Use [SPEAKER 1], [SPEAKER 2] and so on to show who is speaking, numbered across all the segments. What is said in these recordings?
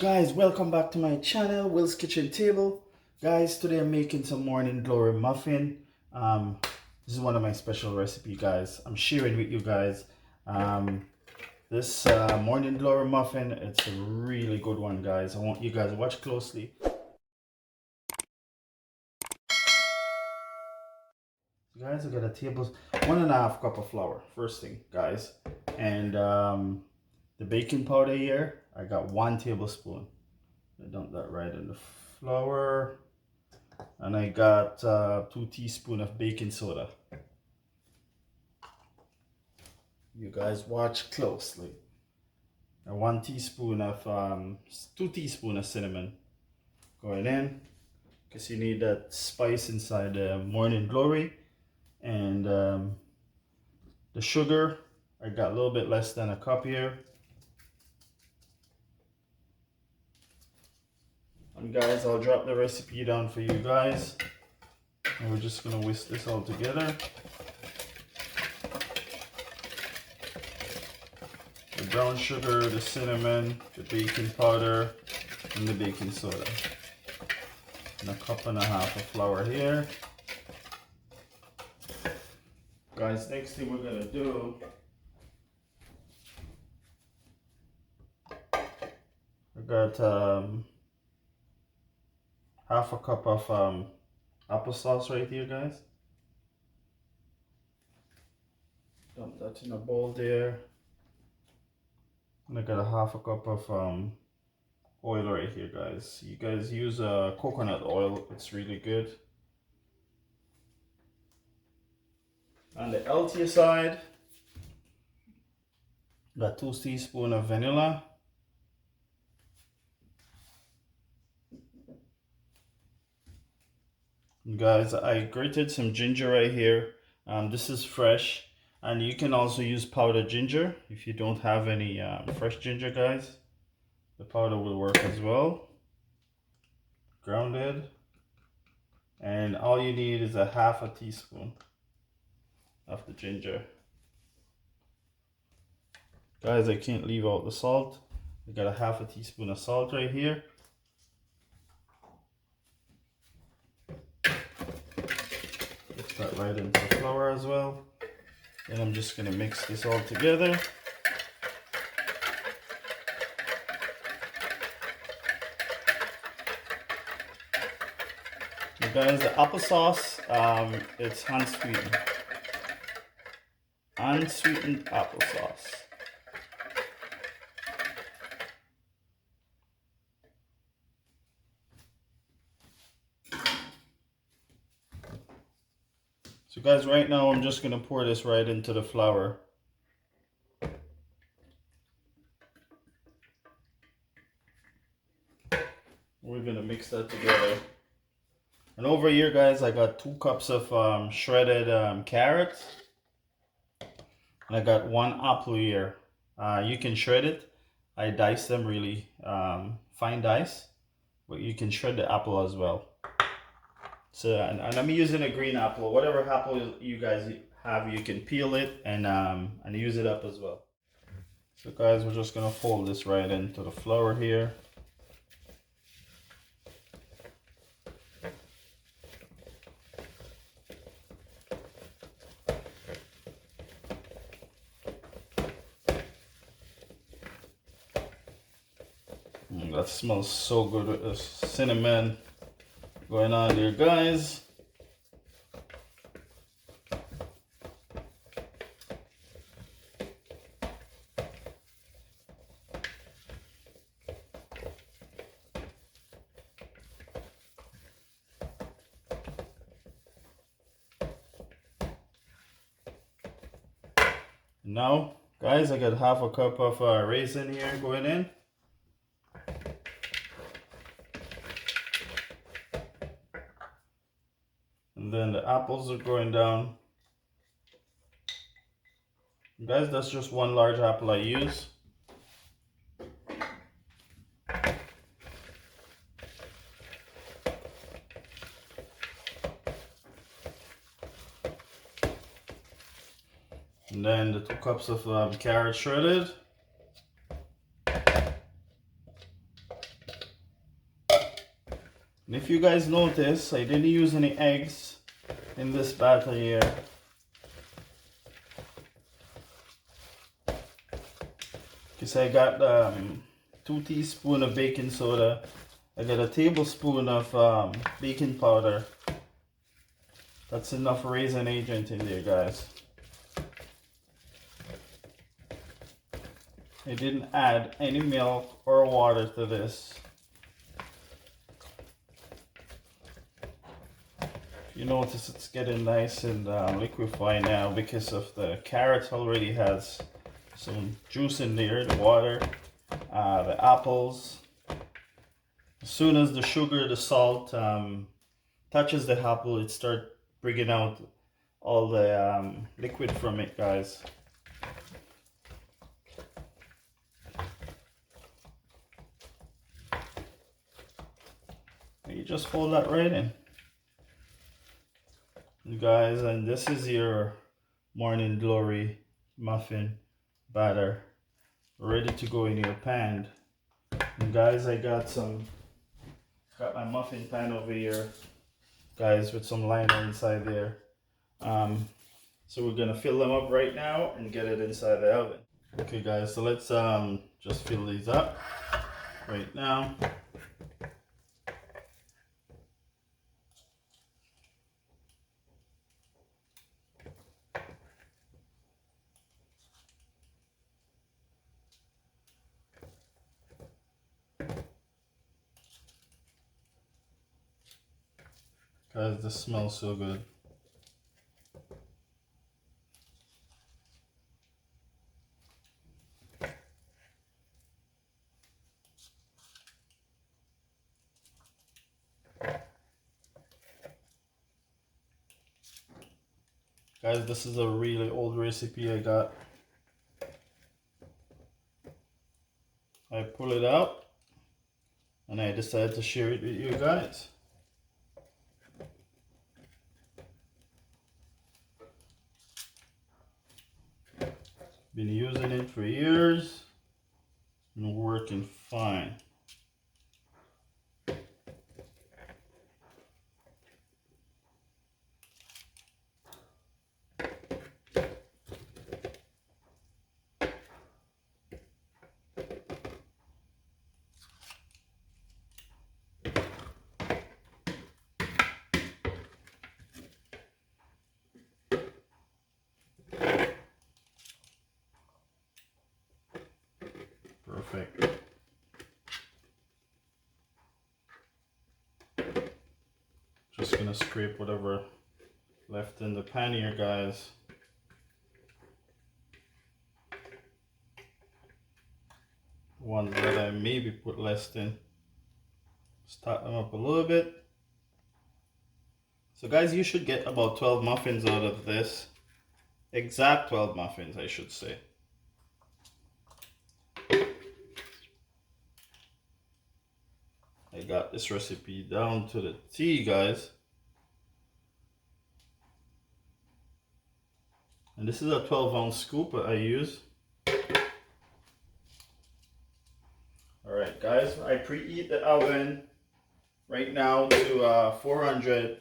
[SPEAKER 1] Guys, welcome back to my channel, Will's Kitchen Table. Guys, today I'm making some morning glory muffin. This is one of my special recipe, guys. I'm sharing with you guys. This morning glory muffin, it's a really good one, guys. I want you guys to watch closely. Guys, I got a table, 1.5 cup of flour, first thing, guys. And the baking powder here, I got 1 tablespoon. I dump that right in the flour. And I got 2 teaspoons of baking soda. You guys watch closely. And 1 teaspoon of 2 teaspoons of cinnamon going in, because you need that spice inside the morning glory. And the sugar, I got a little bit less than a cup here. And guys, I'll drop the recipe down for you guys. And we're just gonna whisk this all together. The brown sugar, the cinnamon, the baking powder, and the baking soda. And 1.5 cups of flour here. Guys, next thing we're gonna do, I got 1/2 cup of applesauce right here, guys. Dump that in a bowl there. And I got 1/2 cup of oil right here, guys. You guys use coconut oil, it's really good. On the healthier side, got 2 teaspoons of vanilla. And guys, I grated some ginger right here. This is fresh, and you can also use powdered ginger if you don't have any fresh ginger, guys. The powder will work as well. Grounded, and all you need is 1/2 teaspoon of the ginger. Guys, I can't leave out the salt. I got 1/2 teaspoon of salt right here. Put that right into the flour as well. Then I'm just gonna mix this all together. And guys, the applesauce, it's unsweetened. Unsweetened applesauce. So guys, right now I'm just gonna pour this right into the flour. We're gonna mix that together. And over here, guys, I got 2 cups of shredded carrots. And I got 1 apple here. You can shred it. I dice them really fine dice, but you can shred the apple as well. So, and I'm using a green apple. Whatever apple you guys have, you can peel it and use it up as well. So guys, we're just gonna fold this right into the flour here. That smells so good with the cinnamon going on there, guys. Now, guys, I got 1/2 cup of raisin here going in. And then the apples are going down. Guys, that's just 1 large apple I use. And then the 2 cups of carrot shredded. And if you guys notice, I didn't use any eggs in this batter here. Because I got 2 teaspoons of baking soda. I got a tablespoon of baking powder. That's enough raisin agent in there, guys. I didn't add any milk or water to this. You notice it's getting nice and liquefied now because of the carrot already has some juice in there, the water, the apples. As soon as the sugar, the salt touches the apple, it starts bringing out all the liquid from it, guys. And you just fold that right in. You guys, and this is your morning glory muffin batter ready to go in your pan. And guys, I got my muffin pan over here, guys, with some liner inside there. So we're gonna fill them up right now and get it inside the oven. Okay guys, so let's just fill these up right now. Guys, this smells so good. Guys, this is a really old recipe I got. I pull it out and I decided to share it with you guys. Been using it for years and working fine. Perfect. Just gonna scrape whatever left in the pan here, guys. Ones that I maybe put less in. Start them up a little bit. So guys, you should get about 12 muffins out of this. Exact 12 muffins, I should say. I got this recipe down to the T, guys. And this is a 12-ounce scoop that I use. Alright guys, I preheat the oven right now to 400.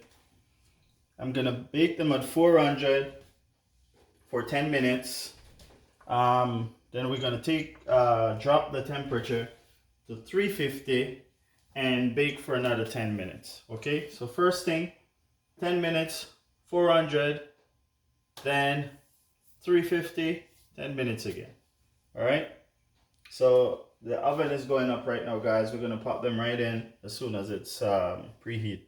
[SPEAKER 1] I'm gonna bake them at 400 for 10 minutes. Then we're gonna drop the temperature to 350 and bake for another 10 minutes. Okay, so first thing, 10 minutes, 400, then 350, 10 minutes again. All right, so the oven is going up right now, guys. We're gonna pop them right in as soon as it's preheat.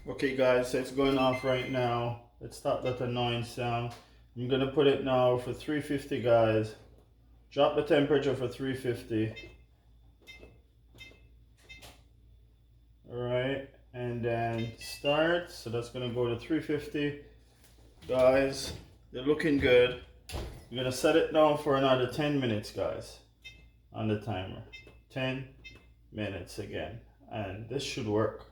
[SPEAKER 1] Okay guys, so it's going off right now. Let's stop that annoying sound. I'm gonna put it now for 350, guys. Drop the temperature for 350. Alright, and then start. So that's gonna go to 350. Guys, they're looking good. We're gonna set it now for another 10 minutes, guys, on the timer. 10 minutes again. And this should work.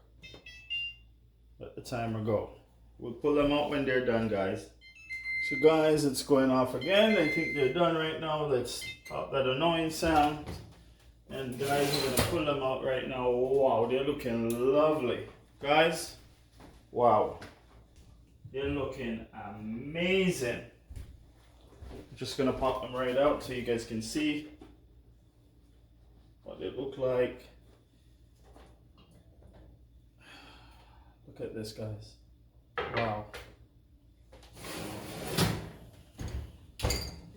[SPEAKER 1] Let the timer go. We'll pull them out when they're done, guys. So guys, it's going off again. I think they're done right now. Let's stop that annoying sound. And guys, we're gonna pull them out right now. Wow, they're looking lovely. Guys, wow. They're looking amazing. I'm just gonna pop them right out so you guys can see what they look like. Look at this, guys. Wow.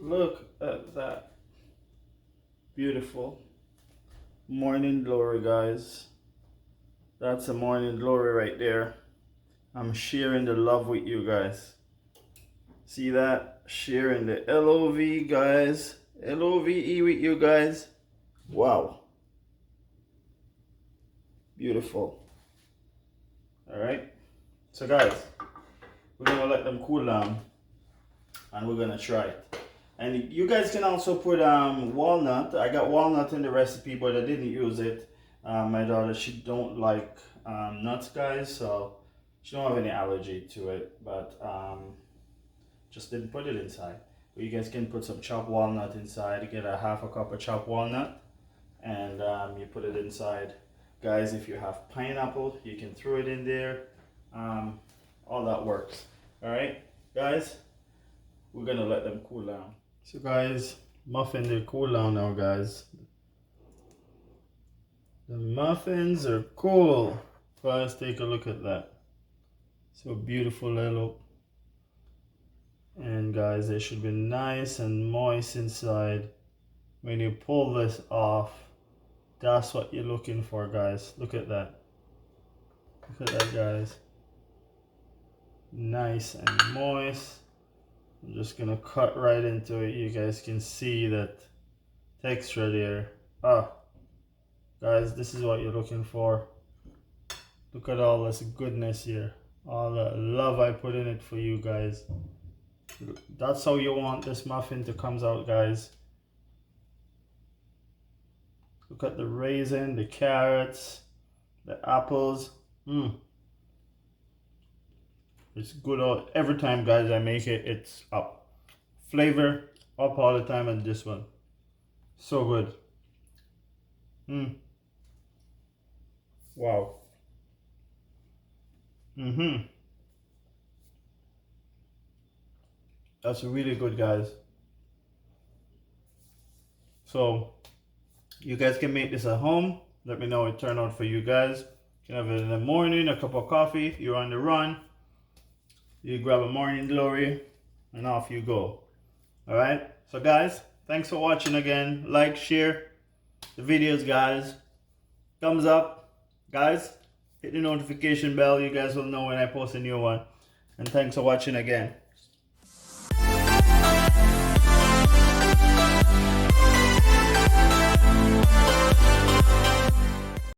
[SPEAKER 1] Look at that. Beautiful. Morning glory, guys. That's a morning glory right there. I'm sharing the love with you guys. See that? Sharing the LOV, guys. LOVE with you guys. Wow. Beautiful. Alright. So guys, we're gonna let them cool down and we're gonna try it. And you guys can also put walnut. I got walnut in the recipe, but I didn't use it. My daughter, she don't like nuts, guys, so she don't have any allergy to it, but just didn't put it inside. But you guys can put some chopped walnut inside. Get a half a cup of chopped walnut, and you put it inside. Guys, if you have pineapple, you can throw it in there. All that works. All right, guys, we're gonna let them cool down. So guys, muffin, they cool down now, guys. The muffins are cool. Guys, take a look at that. So beautiful they look. And guys, they should be nice and moist inside. When you pull this off, that's what you're looking for, guys. Look at that. Look at that, guys. Nice and moist. I'm just gonna cut right into it. You guys can see that texture there. Ah, guys, this is what you're looking for. Look at all this goodness here. All the love I put in it for you guys. That's how you want this muffin to come out, guys. Look at the raisin, the carrots, the apples. It's good all every time, guys. I make it, it's up. Flavor up all the time, and this one so good. Wow. That's really good, guys. So you guys can make this at home. Let me know how it turned out for you guys. You can have it in the morning, a cup of coffee. You're on the run. You grab a morning glory and off you go. All right. So guys, thanks for watching again. Like, share the videos, guys. Thumbs up, guys. Hit the notification bell. You guys will know when I post a new one. And thanks for watching again.